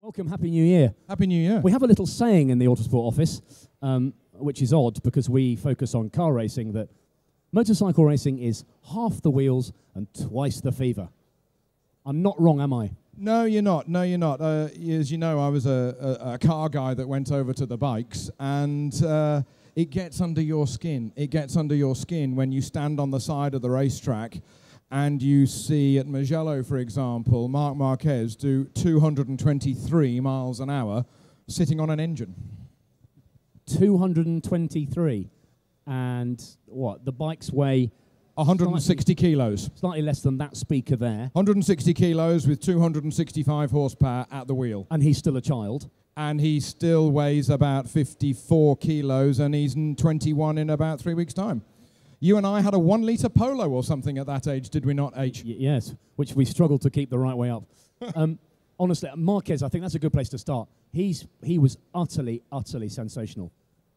Welcome, Happy New Year. Happy New Year. We have a little saying in the Autosport office, which is odd because we focus on car racing, that motorcycle racing is half the wheels and twice the fever. I'm not wrong, am I? No, you're not. No, you're not. As you know, I was a car guy that went over to the bikes, and it gets under your skin. It gets under your skin when you stand on the side of the racetrack and you see at Mugello, for example, Marc Marquez do 223 miles an hour sitting on an engine. 223. And what? The bikes weigh 160 kilos. Slightly less than that speaker there. 160 kilos with 265 horsepower at the wheel. And he's still a child. And he still weighs about 54 kilos, and he's 21 in about 3 weeks' time. You and I had a 1 litre Polo or something at that age, did we not, H? Yes, which we struggled to keep the right way up. Honestly, Marquez, I think that's a good place to start. He was utterly, utterly sensational.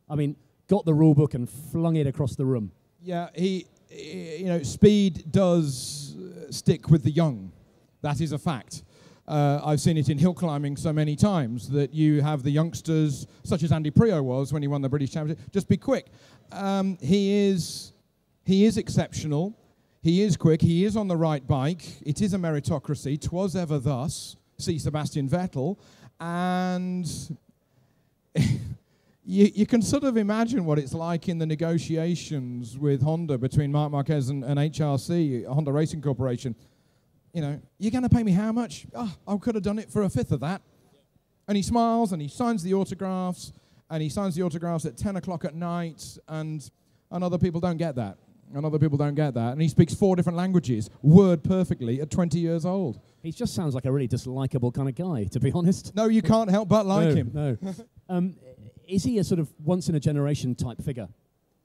I mean, got the rule book and flung it across the room. Yeah, speed does stick with the young. That is a fact. I've seen it in hill climbing so many times that you have the youngsters, such as Andy Priaulx was when he won the British Championship, just be quick. He is exceptional. He is quick. He is on the right bike. It is a meritocracy. 'Twas ever thus. See Sebastian Vettel. And you can sort of imagine what it's like in the negotiations with Honda between Marc Marquez and HRC, Honda Racing Corporation. You know, you're going to pay me how much? Oh, I could have done it for a fifth of that. And he smiles and he signs the autographs. And he signs the autographs at 10 o'clock at night. And other people don't get that. And other people don't get that. And he speaks 4 different languages, word perfectly, at 20 years old. He just sounds like a really dislikable kind of guy, to be honest. No, you can't help but like him. No. Is he a sort of once-in-a-generation type figure,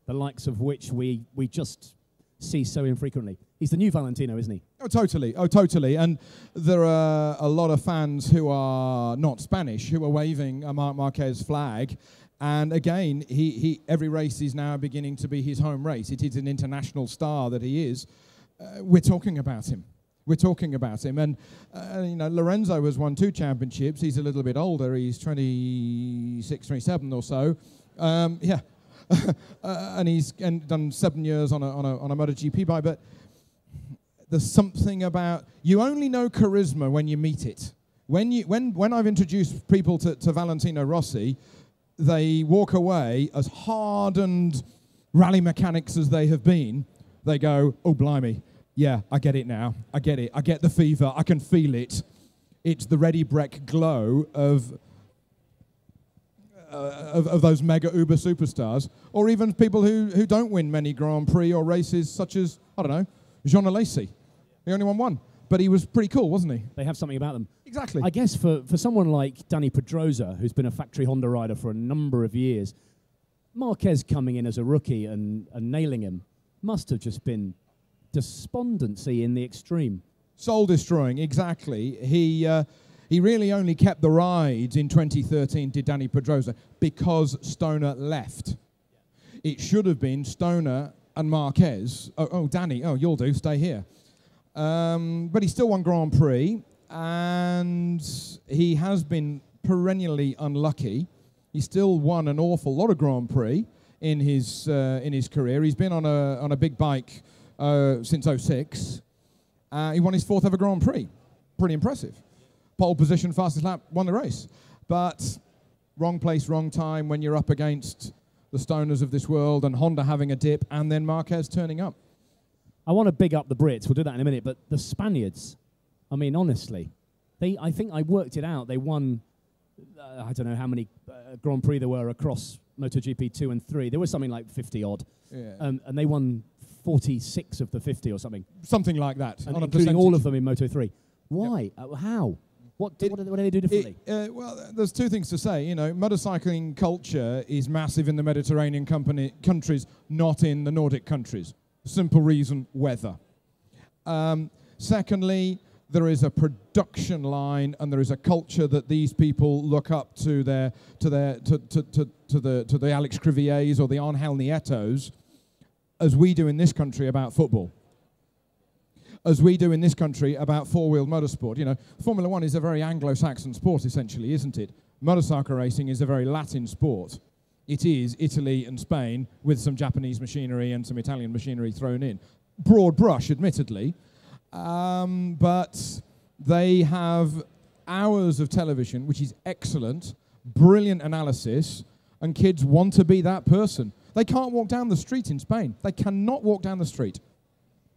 the likes of which we just see so infrequently? He's the new Valentino, isn't he? Oh, totally. Oh, totally. And there are a lot of fans who are not Spanish who are waving a Marc Marquez flag. And again, every race is now beginning to be his home race. It is an international star that he is. We're talking about him. We're talking about him. And, Lorenzo has won 2 championships. He's a little bit older. He's 26, 27 or so. And he's done 7 years on a MotoGP bike. But there's something about, you only know charisma when you meet it. When I've introduced people to Valentino Rossi, they walk away as hardened rally mechanics as they have been. They go, oh, blimey. Yeah, I get it now. I get it. I get the fever. I can feel it. It's the Ready Breck glow of those mega uber superstars, or even people who don't win many Grand Prix or races, such as, I don't know, Jean Alesi. He only won 1, but he was pretty cool, wasn't he? They have something about them. Exactly. I guess for someone like Dani Pedrosa, who's been a factory Honda rider for a number of years, Marquez coming in as a rookie and nailing him must have just been despondency in the extreme. Soul-destroying, exactly. He really only kept the rides in 2013, did Dani Pedrosa, because Stoner left. It should have been Stoner and Marquez. Oh, Danny, you'll do, stay here. But he still won Grand Prix, and he has been perennially unlucky. He still won an awful lot of Grand Prix in his career. He's been on a big bike since '06. He won his 4th ever Grand Prix. Pretty impressive. Pole position, fastest lap, won the race. But wrong place, wrong time when you're up against the Stoners of this world and Honda having a dip and then Marquez turning up. I want to big up the Brits. We'll do that in a minute. But the Spaniards, I mean, honestly, I think I worked it out. They won, I don't know how many Grand Prix there were across MotoGP 2 and 3. There was something like 50-odd. Yeah. And they won 46 of the 50 or something. Something like that. And including all of them in Moto3. Why? Yep. How? What do they do differently? Well, there's 2 things to say. You know, motorcycling culture is massive in the Mediterranean countries, not in the Nordic countries. Simple reason, weather. Secondly, there is a production line and there is a culture that these people look up to the Alex Criviers or the Angel Nietos, as we do in this country about football. as we do in this country about four-wheeled motorsport. You know, Formula One is a very Anglo-Saxon sport, essentially, isn't it? Motorcycle racing is a very Latin sport. It is Italy and Spain with some Japanese machinery and some Italian machinery thrown in. Broad brush, admittedly, but they have hours of television, which is excellent, brilliant analysis, and kids want to be that person. They can't walk down the street in Spain. They cannot walk down the street.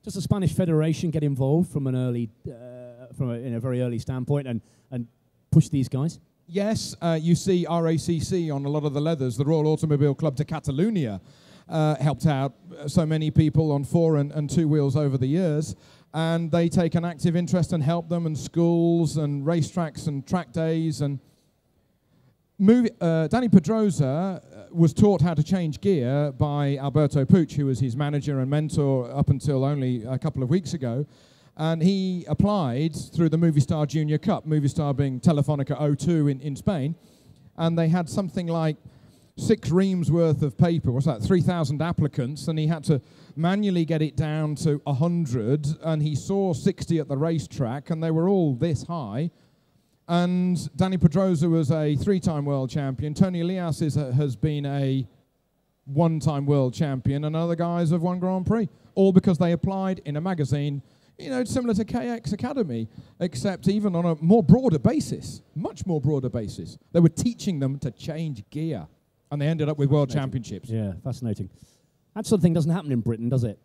Does the Spanish Federation get involved from an early, in a very early standpoint and push these guys? Yes, you see RACC on a lot of the leathers. The Royal Automobile Club de Catalunya helped out so many people on four and two wheels over the years, and they take an active interest and help them, and schools and racetracks and track days. And Danny Pedrosa was taught how to change gear by Alberto Puig, who was his manager and mentor up until only a couple of weeks ago. And he applied through the Movistar Junior Cup, Movistar being Telefonica O2 in Spain, and they had something like 6 reams worth of paper, what's that, 3,000 applicants, and he had to manually get it down to 100, and he saw 60 at the racetrack, and they were all this high. And Danny Pedrosa was a 3-time world champion. Tony Elias has been a 1-time world champion, and other guys have won Grand Prix, all because they applied in a magazine, you know, similar to KX Academy, except even on a more broader basis, much more broader basis. They were teaching them to change gear, and they ended up with world championships. Yeah, fascinating. That sort of thing doesn't happen in Britain, does it?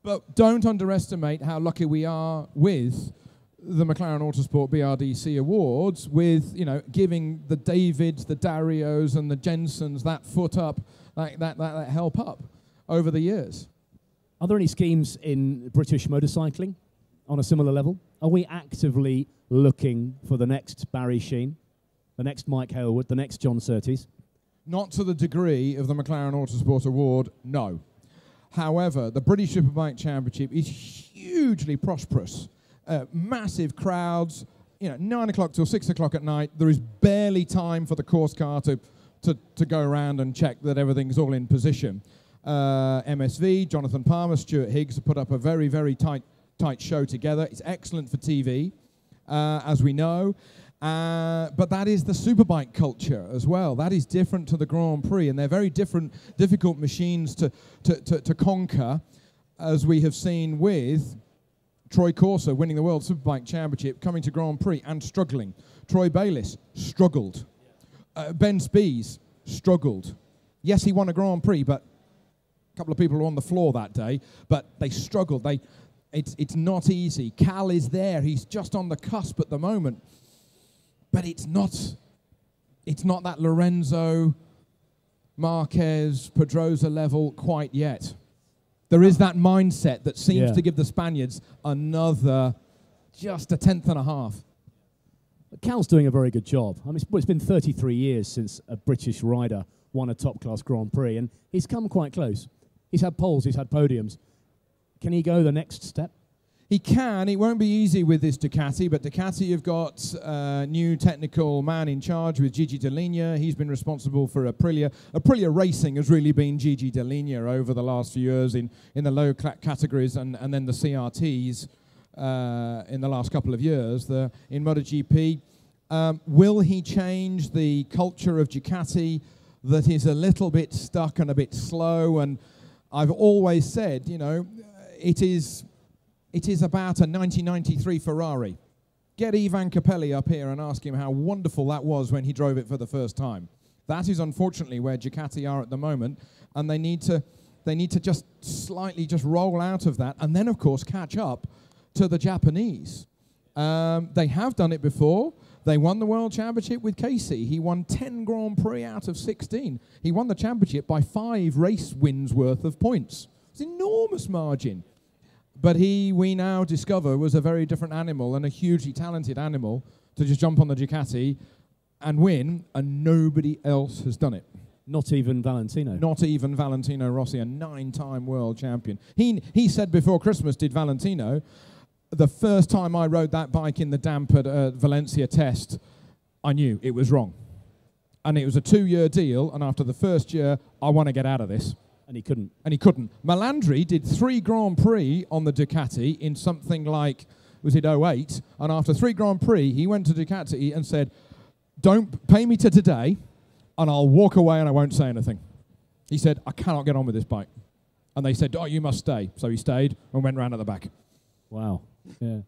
But don't underestimate how lucky we are with the McLaren Autosport BRDC Awards, with, you know, giving the Davids, the Darios, and the Jensens that foot up, that help up over the years. Are there any schemes in British motorcycling on a similar level? Are we actively looking for the next Barry Sheene, the next Mike Hailwood, the next John Surtees? Not to the degree of the McLaren Autosport Award, no. However, the British Superbike Championship is hugely prosperous. Massive crowds, you know, 9 o'clock till 6 o'clock at night. There is barely time for the course car to go around and check that everything's all in position. MSV, Jonathan Palmer, Stuart Higgs have put up a very, very tight show together. It's excellent for TV, as we know. But that is the superbike culture as well. That is different to the Grand Prix, and they're very different, difficult machines to conquer, as we have seen with Troy Corser winning the World Superbike Championship, coming to Grand Prix and struggling. Troy Bayliss struggled. Ben Spies struggled. Yes, he won a Grand Prix, but a couple of people were on the floor that day, but they struggled. It's not easy. Cal is there. He's just on the cusp at the moment. But it's not that Lorenzo, Marquez, Pedrosa level quite yet. There is that mindset that seems to give the Spaniards another, just a tenth and a half. Cal's doing a very good job. I mean, it's been 33 years since a British rider won a top-class Grand Prix, and he's come quite close. He's had poles, he's had podiums. Can he go the next step? He can. It won't be easy with this Ducati, but Ducati have got a new technical man in charge with Gigi Dall'Igna. He's been responsible for Aprilia. Aprilia Racing has really been Gigi Dall'Igna over the last few years in the low categories, and then the CRTs in the last couple of years in MotoGP. Will he change the culture of Ducati that is a little bit stuck and a bit slow? And I've always said, you know, it is about a 1993 Ferrari. Get Ivan Capelli up here and ask him how wonderful that was when he drove it for the first time. That is unfortunately where Ducati are at the moment, and they need to just slightly just roll out of that, and then of course catch up to the Japanese. They have done it before. They won the World Championship with Casey. He won 10 Grand Prix out of 16. He won the championship by 5 race wins worth of points. It's an enormous margin. But we now discover, was a very different animal and a hugely talented animal to just jump on the Ducati and win, and nobody else has done it. Not even Valentino. Not even Valentino Rossi, a 9-time world champion. He said before Christmas, did Valentino, the first time I rode that bike in the damp at Valencia test, I knew it was wrong. And it was a 2-year deal, and after the first year, I want to get out of this. And he couldn't. Melandri did 3 Grand Prix on the Ducati in something like, was it 08? And after 3 Grand Prix, he went to Ducati and said, don't pay me to today, and I'll walk away and I won't say anything. He said, I cannot get on with this bike. And they said, oh, you must stay. So he stayed and went round at the back. Wow. Yeah.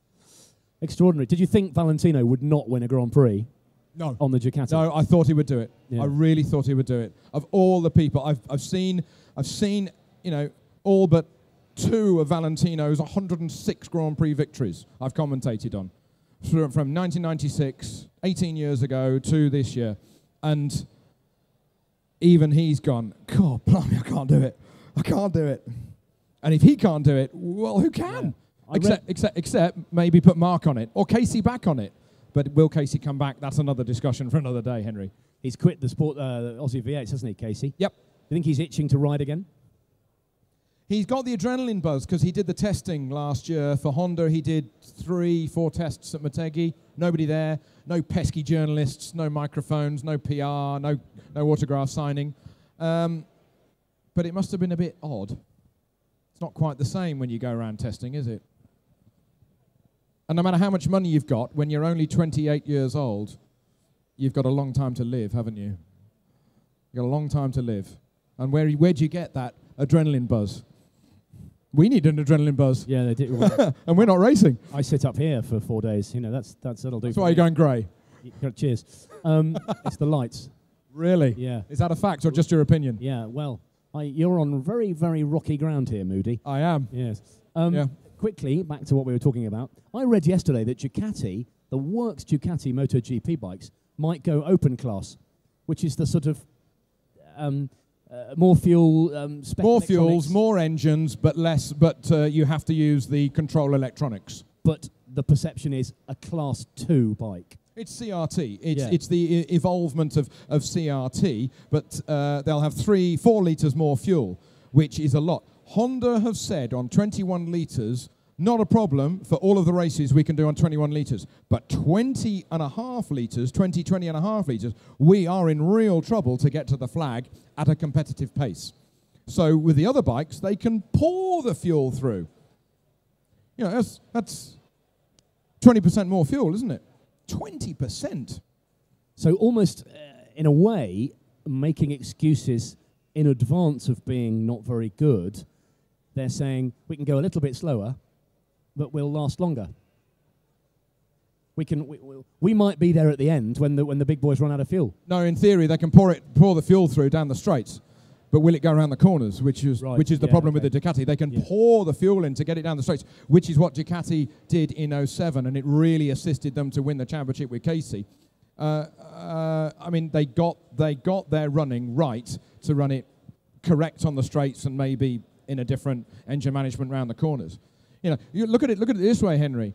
Extraordinary. Did you think Valentino would not win a Grand Prix? No. On the Ducati? No, I thought he would do it. Yeah. I really thought he would do it. Of all the people, I've seen, you know, all but 2 of Valentino's 106 Grand Prix victories I've commentated on. From 1996, 18 years ago, to this year. And even he's gone, God, blimey, I can't do it. I can't do it. And if he can't do it, well, who can? Yeah. Except maybe put Mark on it, or Casey back on it. But will Casey come back? That's another discussion for another day, Henry. He's quit the sport, Aussie V8s, hasn't he, Casey? Yep. Do you think he's itching to ride again? He's got the adrenaline buzz because he did the testing last year for Honda. He did 3-4 tests at Motegi. Nobody there. No pesky journalists. No microphones. No PR. No autograph signing. But it must have been a bit odd. It's not quite the same when you go around testing, is it? And no matter how much money you've got, when you're only 28 years old, you've got a long time to live, haven't you? You've got a long time to live. And where do you get that adrenaline buzz? We need an adrenaline buzz. Yeah, they do. And we're not racing. I sit up here for 4 days. You know, that'll do. That's why you're going grey. Cheers. It's the lights. Really? Yeah. Is that a fact or just your opinion? Yeah, well, you're on very, very rocky ground here, Moody. I am. Yes. Yeah. Quickly, back to what we were talking about. I read yesterday that Ducati, the Works Ducati MotoGP bikes, might go open class, which is the sort of more fuel, more fuels, more engines, but less. But you have to use the control electronics. But the perception is a Class 2 bike. It's CRT. It's the evolvement of CRT, but they'll have 3-4 litres more fuel, which is a lot. Honda have said on 21 litres, not a problem for all of the races we can do on 21 litres. But 20 and a half litres, 20 and a half litres, we are in real trouble to get to the flag at a competitive pace. So with the other bikes, they can pour the fuel through. You know, that's 20% more fuel, isn't it? 20%. So almost, in a way, making excuses in advance of being not very good, they're saying we can go a little bit slower, but we'll last longer. We might be there at the end when the big boys run out of fuel. No, in theory they can pour the fuel through down the straights, but will it go around the corners? Which is the problem with the Ducati. They can pour the fuel in to get it down the straights, which is what Ducati did in 07, and it really assisted them to win the championship with Casey. I mean, they got their running right to run it correct on the straights and maybe in a different engine management around the corners. You know, you look at it this way, Henry.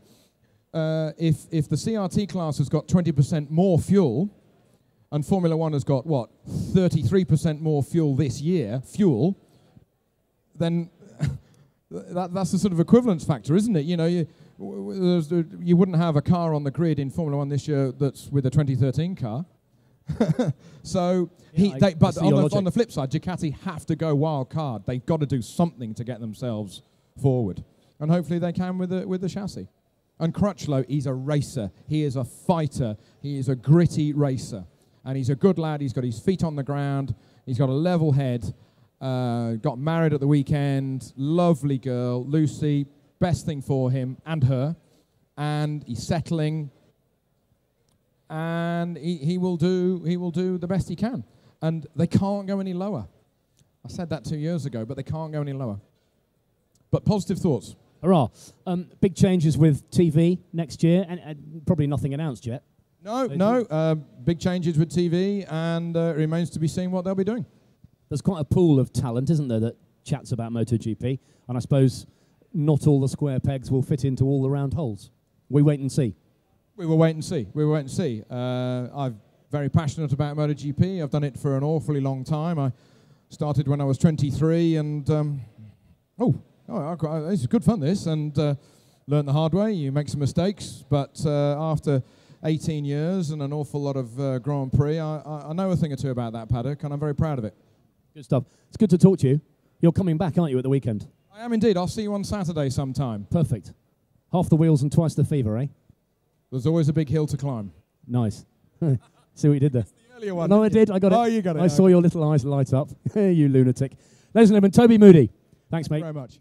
If the CRT class has got 20% more fuel, and Formula One has got, 33% more fuel this year, then that's the sort of equivalence factor, isn't it? You know, you wouldn't have a car on the grid in Formula One this year that's with a 2013 car. So, but on the flip side, Ducati have to go wild card. They've got to do something to get themselves forward. And hopefully they can with the chassis. And Crutchlow, he's a racer. He is a fighter. He is a gritty racer. And he's a good lad. He's got his feet on the ground. He's got a level head. Got married at the weekend. Lovely girl, Lucy. Best thing for him and her. And he's settling. And he will do the best he can. And they can't go any lower. I said that 2 years ago, but they can't go any lower. But positive thoughts. Hurrah. Big changes with TV next year, and probably nothing announced yet. No. Big changes with TV, and it remains to be seen what they'll be doing. There's quite a pool of talent, isn't there, that chats about MotoGP, and I suppose not all the square pegs will fit into all the round holes. We wait and see. We will wait and see. I'm very passionate about MotoGP. I've done it for an awfully long time. I started when I was 23, and this is good fun, this, and learn the hard way. You make some mistakes, but after 18 years and an awful lot of Grand Prix, I know a thing or two about that paddock, and I'm very proud of it. Good stuff. It's good to talk to you. You're coming back, aren't you, at the weekend? I am indeed. I'll see you on Saturday sometime. Perfect. Half the wheels and twice the fever, eh? There's always a big hill to climb. Nice. See what you did there? The earlier one. No, I did. I got it. Oh, you got it. I saw your little eyes light up. You lunatic. Ladies and gentlemen, Toby Moody. Thanks, mate. Thank you very much.